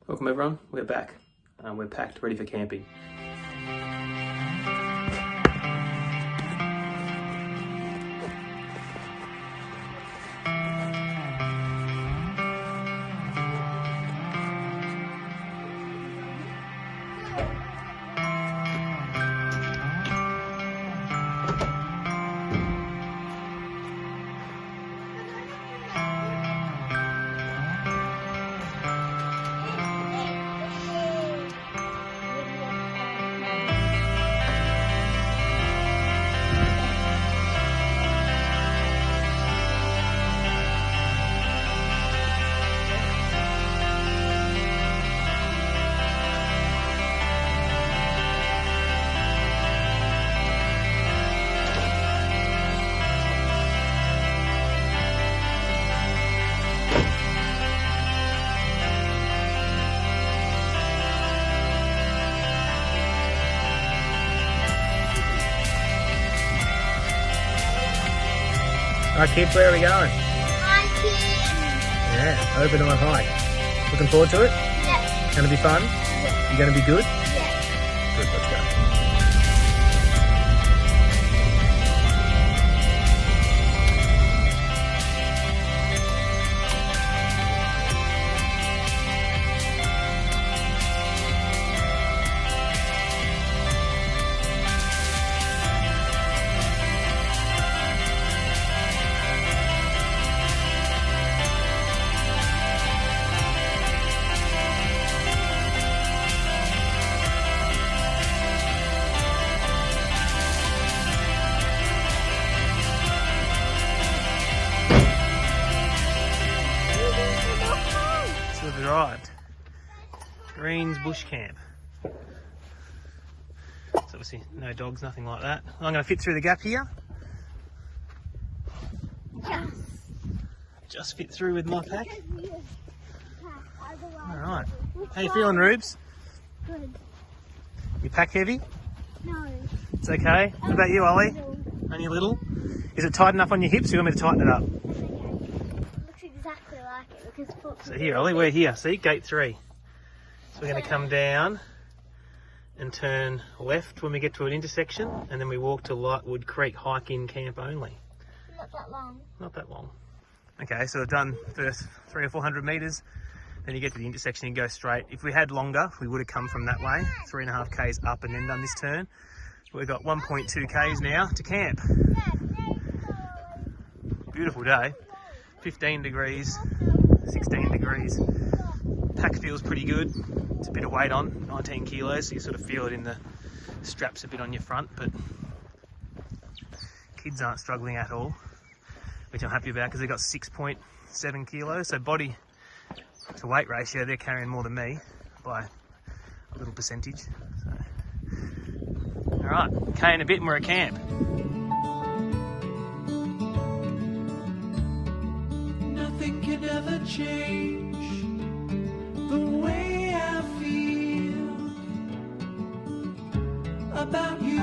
Welcome everyone, we're back. We're packed, ready for camping. Alright kids, where are we going? Hiking. Yeah, overnight hike. Looking forward to it? Yeah. Gonna be fun? Yeah. You gonna be good? Yeah. Good, let's go. So we've arrived. Green's Bush Camp. So obviously no dogs, nothing like that. I'm going to fit through the gap here. Yes. Just fit through with my pack. Alright. How you feeling, Rubes? Good. You pack heavy? No. It's okay. What about you, Ollie? Only a little? Is it tight enough on your hips or you want me to tighten it up? Looks exactly like it because So here, Ollie, we're here. See, gate 3. So we're going to come down and turn left when we get to an intersection, and then we walk to Lightwood Creek hike-in camp only. not that long. Not that long. Okay, so we've done first 300 or 400 metres, then you get to the intersection and go straight. If we had longer, we would have come from that way, 3.5 k's up and then done this turn. We've got 1.2 k's now to camp. Beautiful day, 15 degrees, 16 degrees. Pack feels pretty good. It's a bit of weight on, 19 kilos, so you sort of feel it in the straps a bit on your front, but kids aren't struggling at all, which I'm happy about because they've got 6.7 kilos, so body to weight ratio, they're carrying more than me by a little percentage. So. All right, K in a bit and we're at camp. Nothing can ever change the way I feel about you.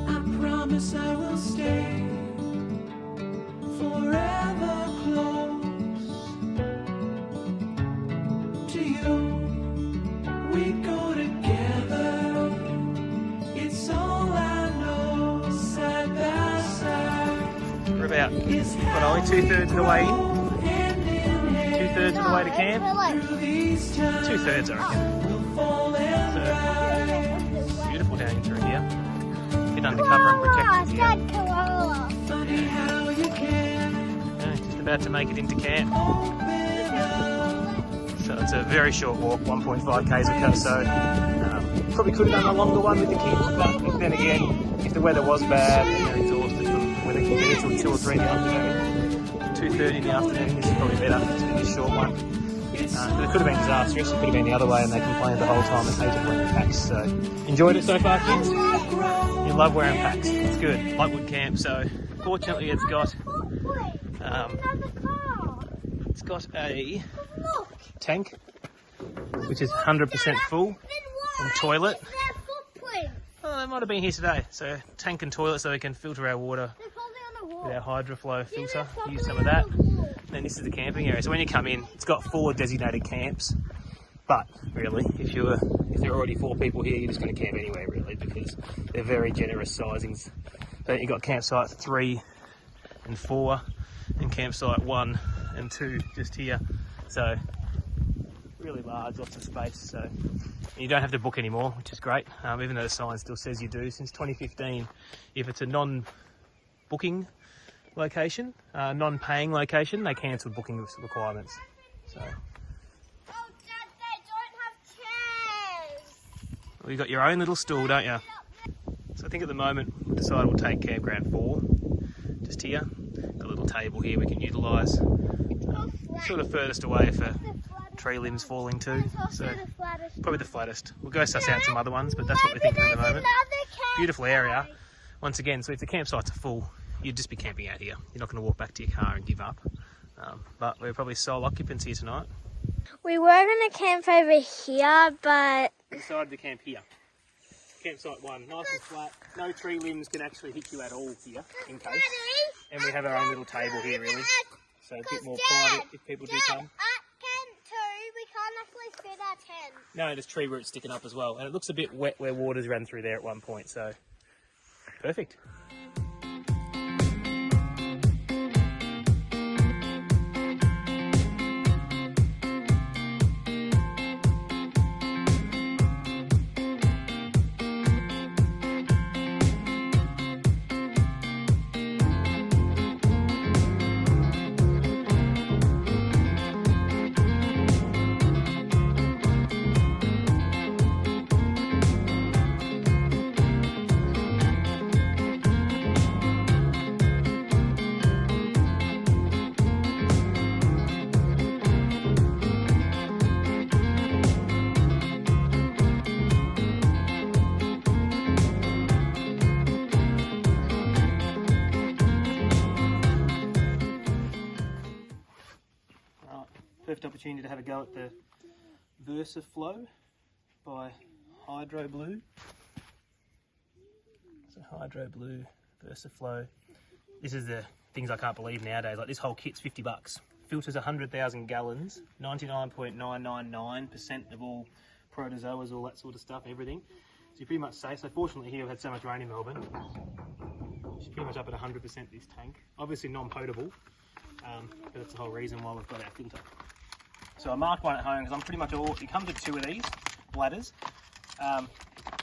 I promise I will stay forever close to you. We go together, it's all I know, side by side. We're about, what are we, 2/3 of the way in? 2/3 of the way to camp? 2/3 I reckon. So, beautiful down through here. Get under cover and protected here. Yeah, just about to make it into camp. So it's a very short walk, 1.5 k's or so. Probably could have done a longer one with the kids, but then again, if the weather was bad and they're exhausted from whether they can get until 2 or 3 in the afternoon, 2:30 in the afternoon, this is probably better to do this short one. But it could have been disastrous, it could have been the other way and they complained the whole time and hated wearing packs. So, enjoyed it so far, kids? You love wearing packs, it's good. Lightwood Camp, so fortunately it's got a tank, which is 100% full, and toilet. Oh, they might have been here today. So tank and toilet so we can filter our water with our HydroBlu filter. Use some of that. And this is the camping area. So when you come in, it's got 4 designated camps. But really, if there are already 4 people here, you're just going to camp anywhere really, because they're very generous sizings. So you've got campsite 3 and 4, and campsite 1 and 2 just here. So really large, lots of space. So you don't have to book anymore, which is great. Even though the sign still says you do. Since 2015, if it's a non-booking location, non-paying location, they cancelled booking requirements. So. Well, you've got your own little stool, don't you? So I think at the moment we've decided we'll take campground 4, just here. Got a little table here we can utilise. Sort of furthest away for tree limbs falling too. So probably the flattest. We'll go suss out some other ones, but that's what we're thinking at the moment. Beautiful area. Once again, so if the campsites are full, you'd just be camping out here. You're not going to walk back to your car and give up. But we're probably sole occupants here tonight. We were going to camp over here, but We decided to camp here. Campsite 1, nice and flat. No tree limbs can actually hit you at all here, in case. And we have our own little table here, really. So a bit more private if people do come. at camp 2, we can't actually fit our tent. No, there's tree roots sticking up as well. And it looks a bit wet where water's ran through there at one point, so perfect. Perfect opportunity to have a go at the VersaFlow by HydroBlu. So HydroBlu, VersaFlow. This is the things I can't believe nowadays. Like this whole kit's $50. Filters 100,000 gallons, 99.999% of all protozoas, all that sort of stuff, everything. So you're pretty much safe. So fortunately here we've had so much rain in Melbourne. It's pretty much up at 100% this tank. Obviously non-potable, but that's the whole reason why we've got our filter. So I marked one at home because I'm pretty much it comes with 2 of these bladders.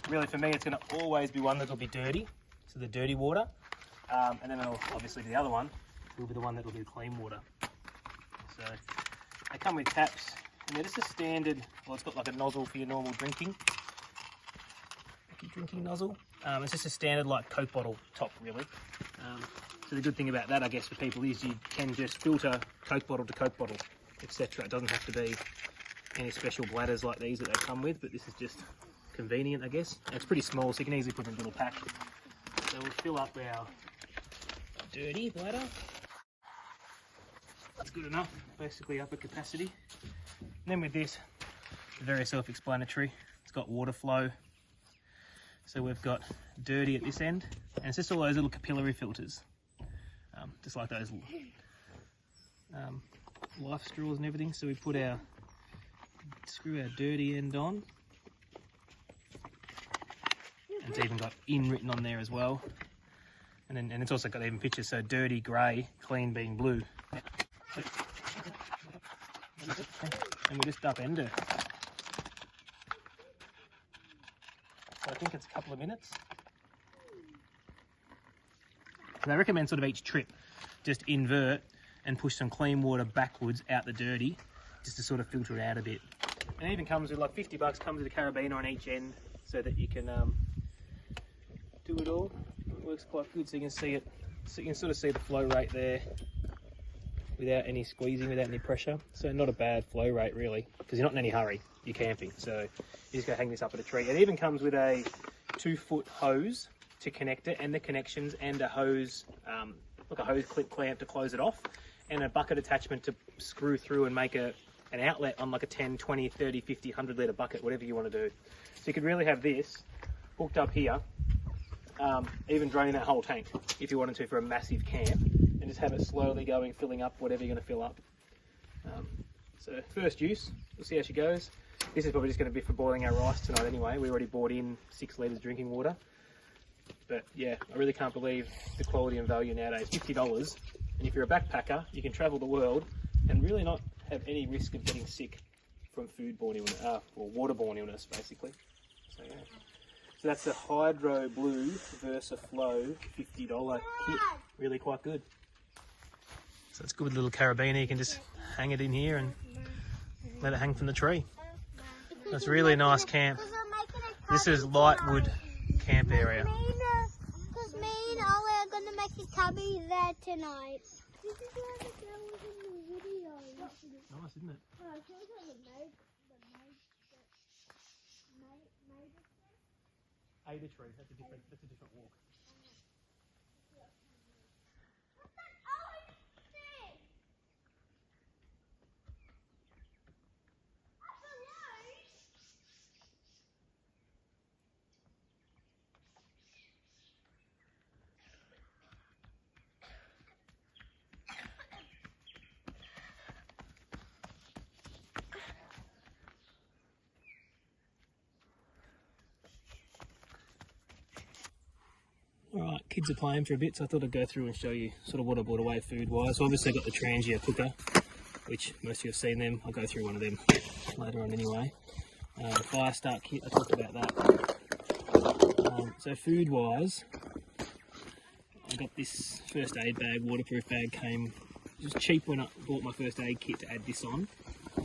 Really for me it's going to always be one that will be dirty, so the dirty water, and then obviously the other one will be the one that will do clean water. So they come with taps, and they're just a standard, well it's got like a nozzle for your normal drinking nozzle. It's just a standard like Coke bottle top really. So the good thing about that I guess for people is you can just filter Coke bottle to Coke bottle, etc. It doesn't have to be any special bladders like these that they come with, but this is just convenient I guess. And it's pretty small so you can easily put in a little pack. So we'll fill up our dirty bladder. That's good enough, basically up at capacity. And then with this, very self-explanatory, it's got water flow. So we've got dirty at this end, and it's just all those little capillary filters. Just like those life straws and everything. So we screw our dirty end on. And it's even got in written on there as well. And it's also got even pictures, so dirty grey, clean being blue. And we just upend it. So I think it's a couple of minutes. And I recommend sort of each trip, just invert and push some clean water backwards out the dirty, just to sort of filter it out a bit. And it even comes with like $50, comes with a carabiner on each end, so that you can do it all. It works quite good, so you can see it. So you can sort of see the flow rate there, without any squeezing, without any pressure. So not a bad flow rate really, because you're not in any hurry, you're camping. So you just go hang this up at a tree. It even comes with a 2-foot hose to connect it, and the connections, and a hose, like a hose clip clamp to close it off, and a bucket attachment to screw through and make an outlet on like a 10, 20, 30, 50, 100 litre bucket, whatever you want to do. So you could really have this hooked up here, even draining that whole tank if you wanted to for a massive camp, and just have it slowly going, filling up whatever you're going to fill up. So first use, we'll see how she goes. This is probably just going to be for boiling our rice tonight anyway. We already bought in 6 litres drinking water. But yeah, I really can't believe the quality and value nowadays. $50, and if you're a backpacker, you can travel the world and really not have any risk of getting sick from foodborne illness, or waterborne illness, basically. So yeah. So that's the HydroBlu VersaFlow $50 kit. Really quite good. So it's a good little carabiner. You can just hang it in here and let it hang from the tree. That's really a nice camp. This is Lightwood camp area. Because me and Ollie are going to make a cubby there tonight. This is where the girl was in the video. Nice, isn't it? No, she was on the maiden. Acre tree. That's a different walk. Alright, kids are playing for a bit, so I thought I'd go through and show you sort of what I brought away food-wise. So obviously I've got the Trangia cooker, which most of you have seen them. I'll go through one of them later on anyway. Fire start kit, I talked about that. So food-wise, I got this first aid bag, waterproof bag, came just cheap when I bought my first aid kit to add this on.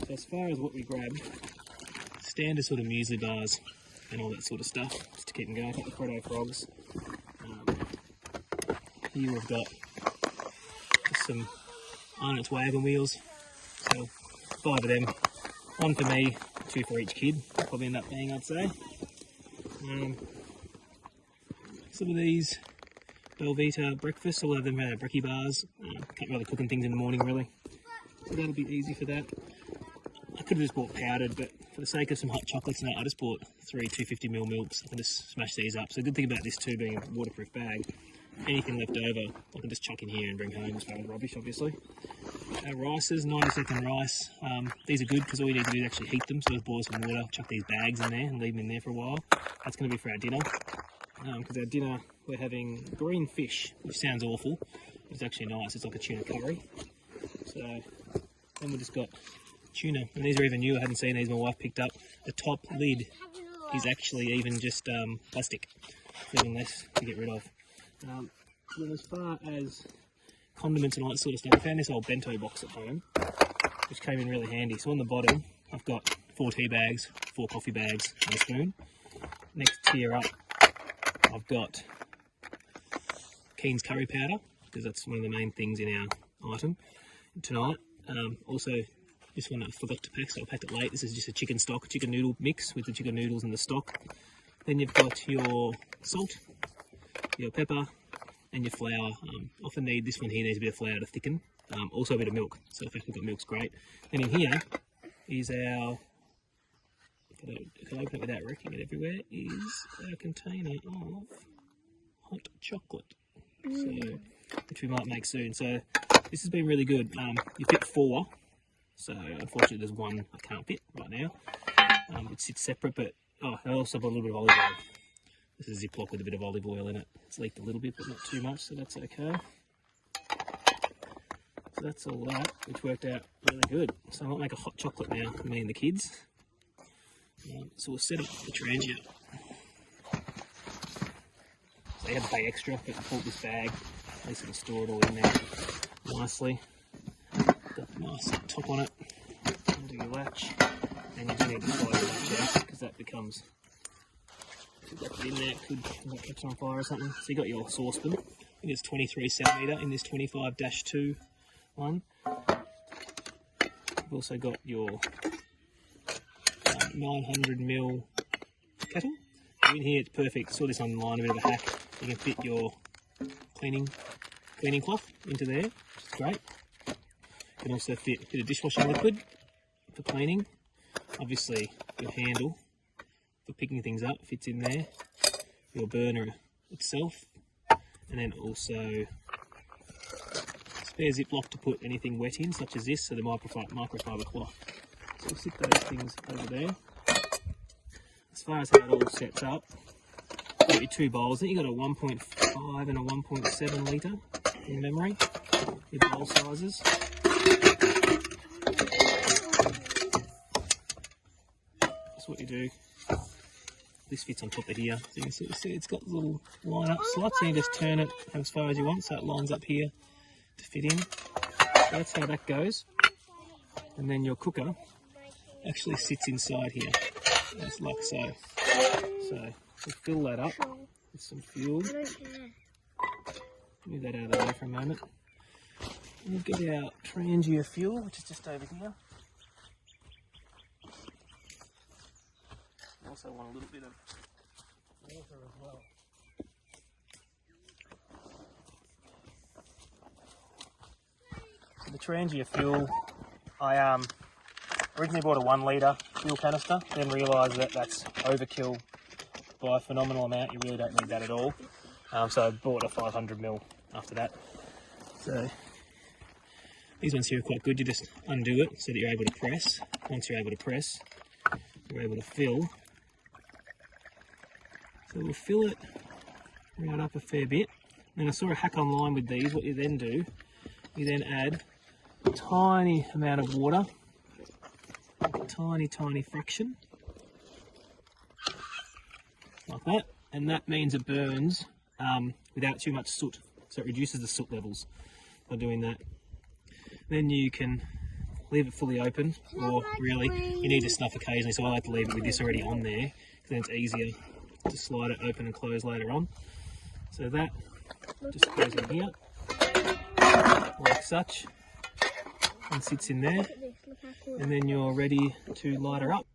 So as far as what we grabbed, standard sort of muesli bars and all that sort of stuff, just to keep them going. I've got the Proto Frogs. Here we've got just some Arnott's wagon wheels, so 5 of them, 1 for me, 2 for each kid, probably end up being, I'd say. Some of these Belvita breakfast, all of them are brekkie bars. Can't really cook things in the morning really, so that'll be easy for that. I could have just bought powdered, but for the sake of some hot chocolates and that, I just bought 3 250ml milks. I can just smash these up. So the good thing about this too, being a waterproof bag, anything left over I can just chuck in here and bring home as far as rubbish, obviously. Rices, 90-second rice. These are good because all you need to do is actually heat them. So just boil some water, chuck these bags in there and leave them in there for a while. That's going to be for our dinner. Because our dinner, we're having green fish, which sounds awful, but it's actually nice. It's like a tuna curry. So then we just got tuna, and these are even new. I hadn't seen these. My wife picked up. The top lid is actually even just plastic. It's even less to get rid of. Then as far as condiments and all that sort of stuff, I found this old bento box at home, which came in really handy. So on the bottom, I've got 4 tea bags, 4 coffee bags, and a spoon. Next tier up, I've got Keen's curry powder, because that's one of the main things in our item tonight. Also, this one I forgot to pack, so I packed it late. This is just a chicken noodle mix with the chicken noodles and the stock. Then you've got your salt, your pepper, and your flour. Often need this one here needs a bit of flour to thicken. Also a bit of milk. So the fact we've got milk's great. And in here is our, if I open it without wrecking it everywhere, is our container of hot chocolate. So, which we might make soon. So this has been really good. You fit 4. So unfortunately there's 1 I can't fit right now. It sits separate, but I also put a little bit of olive oil. This is a Ziploc with a bit of olive oil in it. It's leaked a little bit, but not too much, so that's okay. So that's all that, which worked out really good. So I might make a hot chocolate now for me and the kids. So we'll set up the Trangia. So you had to pay extra, but I bought this bag. At least I can store it all in there nicely. Got a nice top on it. Undo your latch. And you do need to slide the latch out, because that becomes, if you've got it in there, it could catch on fire or something. So you got your saucepan. I think it's 23cm in this 25-2 one. You've also got your 900ml kettle. In here it's perfect. Saw this online, a bit of a hack. You can fit your cleaning cloth into there, which is great. You can also fit a bit of dishwashing liquid for cleaning. Obviously your handle for picking things up fits in there. Your burner itself, and then also spare ziplock to put anything wet in, such as this, so the microfiber cloth. So we'll sit those things over there. As far as how it all sets up, you've got your two bowls. Then you've got a 1.5 and a 1.7 litre in memory, your bowl sizes. That's what you do. This fits on top of here. So you can sort of see it's got little line up slots, and you just turn it as far as you want so it lines up here to fit in. So that's how that goes. And then your cooker actually sits inside here, just like so. So we'll fill that up with some fuel. Move that out of the way for a moment. We'll get our Trangia fuel, which is just over here. Also want a little bit of water as well. So the Trangia fuel, I originally bought a 1 litre fuel canister, then realised that that's overkill by a phenomenal amount. You really don't need that at all. So I bought a 500ml after that. So these ones here are quite good. You just undo it so that you're able to press. Once you're able to press, you're able to fill. So we'll fill it right up a fair bit. And I saw a hack online with these. What you then do, you then add a tiny amount of water, like a tiny fraction, like that. And that means it burns without too much soot. So it reduces the soot levels by doing that. Then you can leave it fully open, or really you need to snuff occasionally, so I like to leave it with this already on there, because then it's easier to slide it open and close later on. So that just goes in here, like such, and sits in there, and then you're ready to light her up.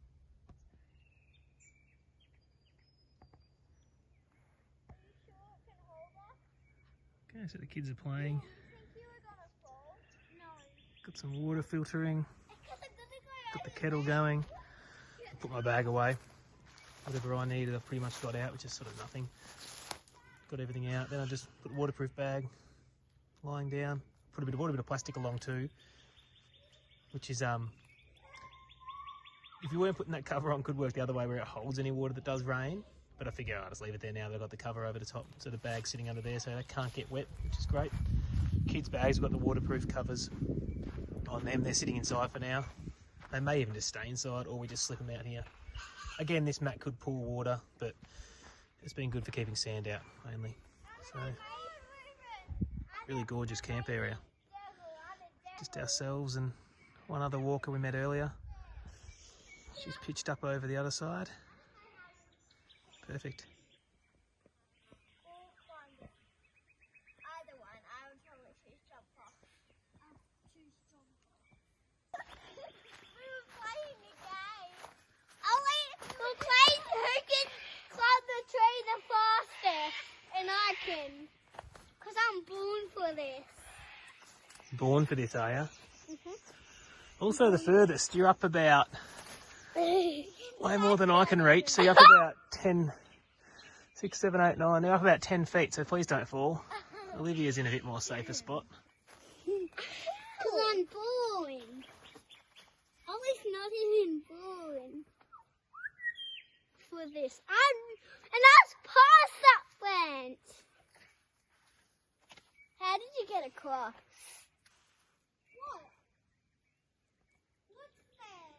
Okay, so the kids are playing. Got some water filtering, got the kettle going. I'll put my bag away. Whatever I needed I've pretty much got out, which is sort of nothing. Got everything out. Then I just put a waterproof bag lying down. Put a bit of plastic along too, which is if you weren't putting that cover on, could work the other way where it holds any water that does rain. But I figure I'll just leave it there now. They've got the cover over the top, so the bag's sitting under there, so they can't get wet, which is great. Kids' bags have got the waterproof covers on them. They're sitting inside for now. They may even just stay inside, or we just slip them out here. Again, this mat could pull water, but it's been good for keeping sand out mainly. So, really gorgeous camp area. Just ourselves and one other walker we met earlier. She's pitched up over the other side. Perfect. Because I'm born for this. Born for this, are you? Also the furthest, you're up about way more than I can reach, so you're up about 10, 6, 7, 8, 9, you're up about 10 feet, so please don't fall. Olivia's in a bit more safer spot. Because I'm born. I was not even born for this. And that's past that fence. How did you get across? What? What's there?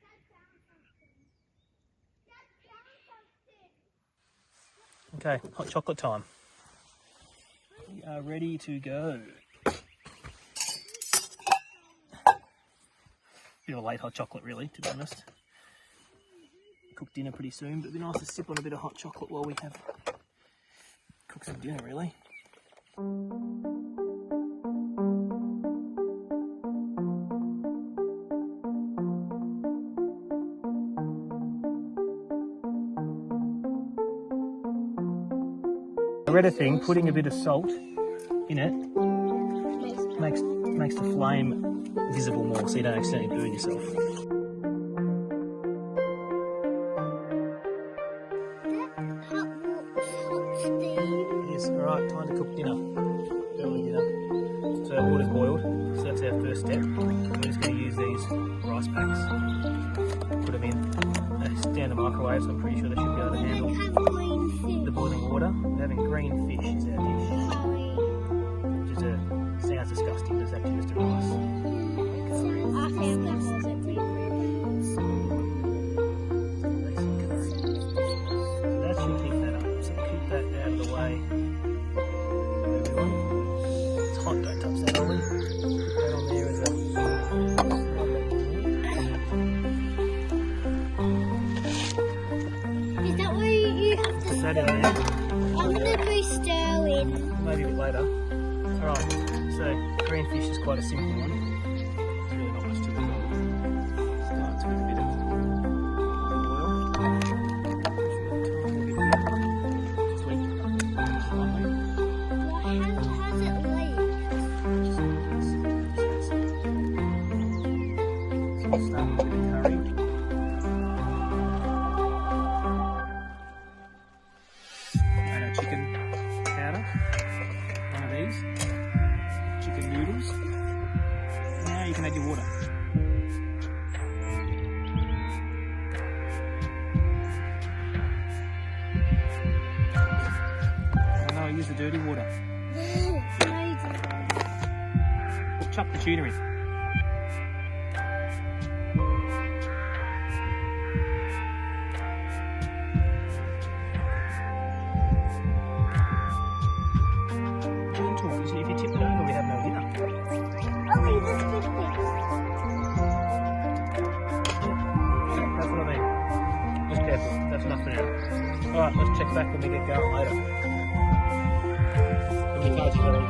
Dad found something. Dad found something. Okay, hot chocolate time. We are ready to go. Bit of a late hot chocolate really, to be honest. Cook dinner pretty soon, but it'd be nice to sip on a bit of hot chocolate while we have cook some dinner really. I read a thing, putting a bit of salt in it makes the flame visible more, so you don't accidentally burn yourself. is. Alright, time to cook dinner. Early dinner. So our water's boiled, so that's our first step. We're just going to use these rice packs. Put them in. It's down the microwave, so I'm pretty sure they should be able to handle Have green fish. the boiling water. We're having green fish is our dish. Which is sounds disgusting, but it's actually just a rice. That should keep that up. So keep that out of the way. It's hot, don't touch that, Ollie. Put that on there as a... Is that where you have to Put that in there. I'm gonna go stir in. Maybe a bit later. Alright, so green fish is quite a simple one. There's really not much to it. Starts with a bit of oil. Sweet. Slightly. Has it leaked? So we'll start with a bit of curry. And our chicken powder. One of these. Chicken noodles. Now you can add your water. Oh no, use the dirty water. Chuck the tuna in. Gentle, because if you tip it over, we have no dinner. Oh wait, this big fish. That's what I mean. Just careful. That's enough for now. Alright, let's check back when we get going later. How many cards you got on?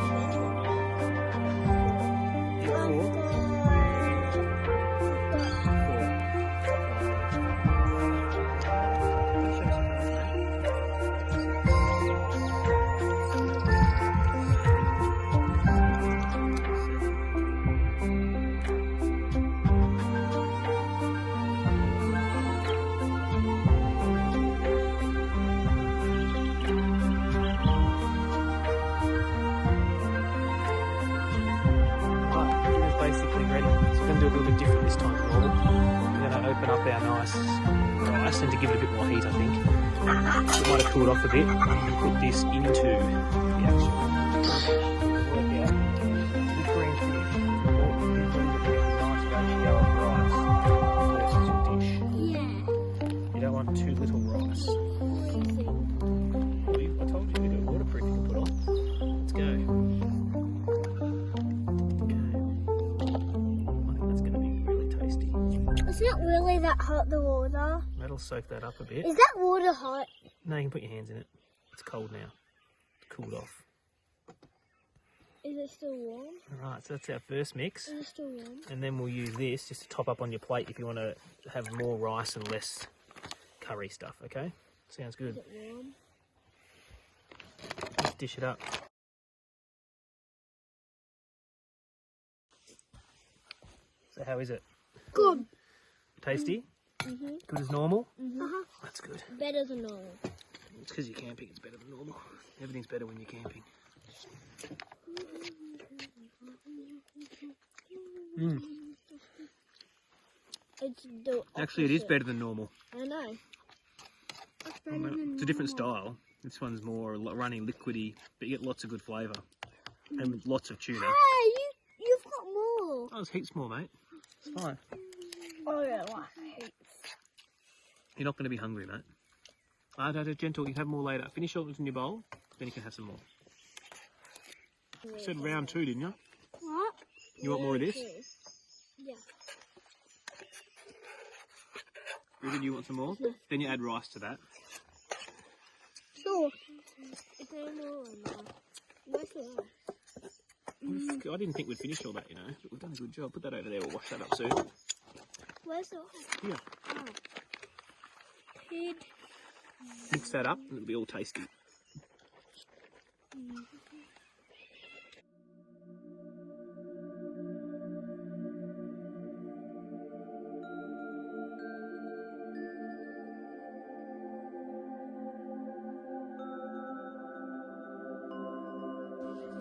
Basically ready. So we're going to do a little bit different this time than normal. We're going to open up our nice rice and to give it a bit more heat, I think. It might have cooled off a bit and put this into the actual work out. This green fish is important because it's a nice ratio of rice versus your dish. Yeah. You don't want too little rice. Well, I told you, we've got waterproof you can put on. Let's go. It's not really that hot, the water. That'll soak that up a bit. Is that water hot? No, you can put your hands in it. It's cold now. It's cooled off. Is it still warm? Alright, so that's our first mix. Is it still warm? And then we'll use this just to top up on your plate if you want to have more rice and less curry stuff, okay? Sounds good. Is it warm? Let's dish it up. So how is it? Good. Tasty? Mhm. Good as normal? Mhm. That's good. Better than normal. It's because you're camping, it's better than normal. Everything's better when you're camping. Actually, it is better than normal. I know. It's a different style. This one's more runny, liquidy, but you get lots of good flavour. And lots of tuna. Hey, you've got more. Oh, there's heaps more, mate. It's fine. Oh yeah, like heaps. You're not going to be hungry, mate. Gentle, you can have more later. Finish all in your bowl, then you can have some more. You said round 2, didn't you? What? You want more of this? Yeah. Ruben, you want some more? Then you add rice to that. Sure. Is there more or not? Where's the rice? I didn't think we'd finish all that, you know, but we've done a good job. Put that over there, we'll wash that up soon. Where's the rice? Here, Oh. Kid. mix that up and it'll be all tasty.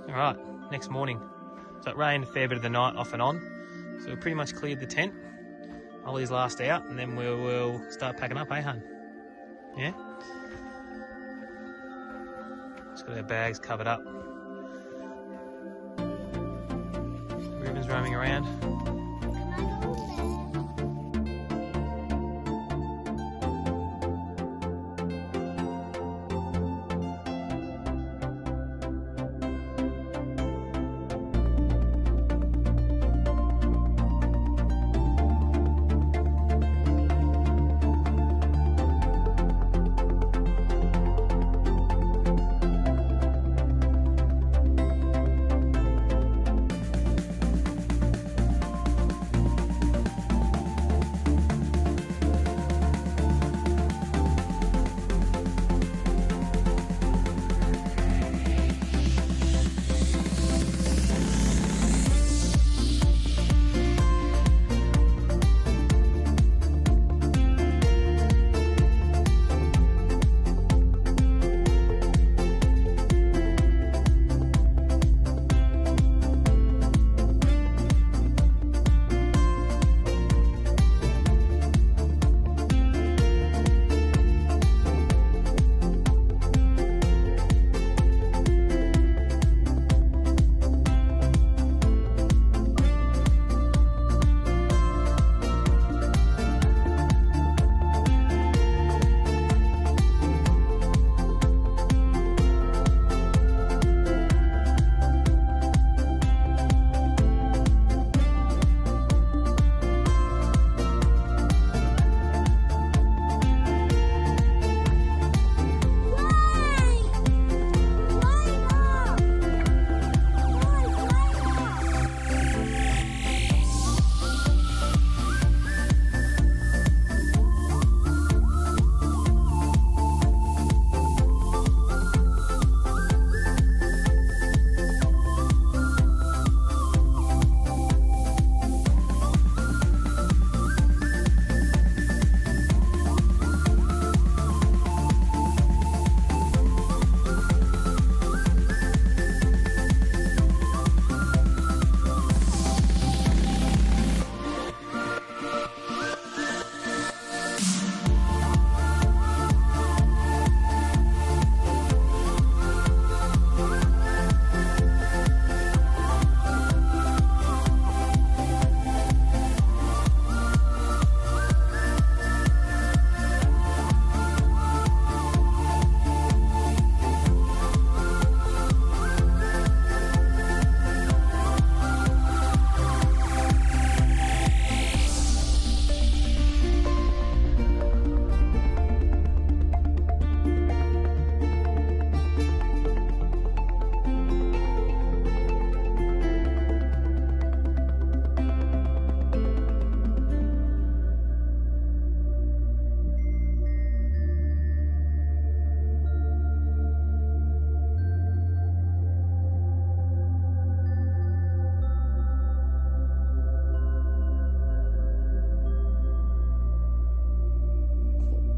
Alright, next morning. So it rained a fair bit of the night off and on. So we pretty much cleared the tent. Ollie's last out, and then we will start packing up, eh, hun? Yeah? Just got our bags covered up. Ruben's roaming around.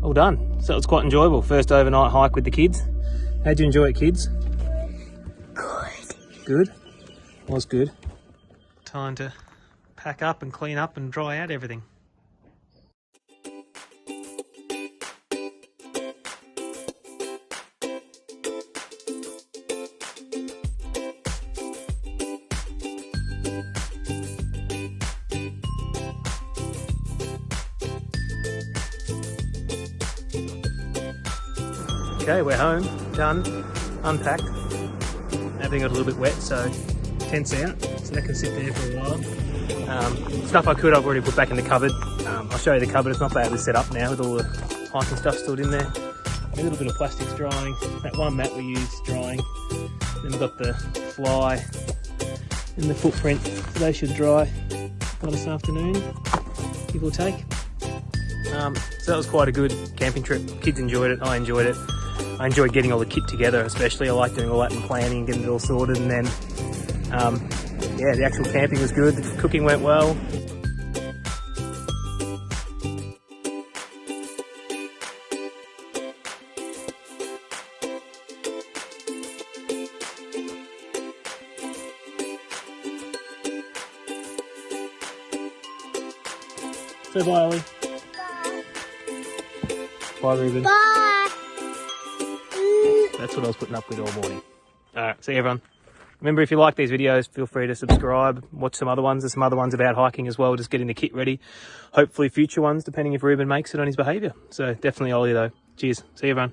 All done. So it was quite enjoyable. First overnight hike with the kids. How'd you enjoy it, kids? Good. Good? Was good. Time to pack up and clean up and dry out everything. Okay, we're home, done, unpacked. Everything got a little bit wet, so tent's out, so that can sit there for a while. Stuff I've already put back in the cupboard. I'll show you the cupboard. It's not badly set up now with all the hiking stuff stored in there. A little bit of plastics drying. That one mat we used drying. Then we've got the fly and the footprint. So they should dry by this afternoon, give or take. So that was quite a good camping trip. Kids enjoyed it, I enjoyed it. I enjoyed getting all the kit together, especially. I like doing all that and planning and getting it all sorted, and then yeah, the actual camping was good, the cooking went well. Say bye, Ollie. Bye, Ruben. Bye. That's what I was putting up with all morning. Alright, see you everyone. Remember, if you like these videos, feel free to subscribe, watch some other ones. There's some other ones about hiking as well, just getting the kit ready. Hopefully future ones, depending if Ruben makes it on his behaviour. So definitely Ollie though. Cheers. See you everyone.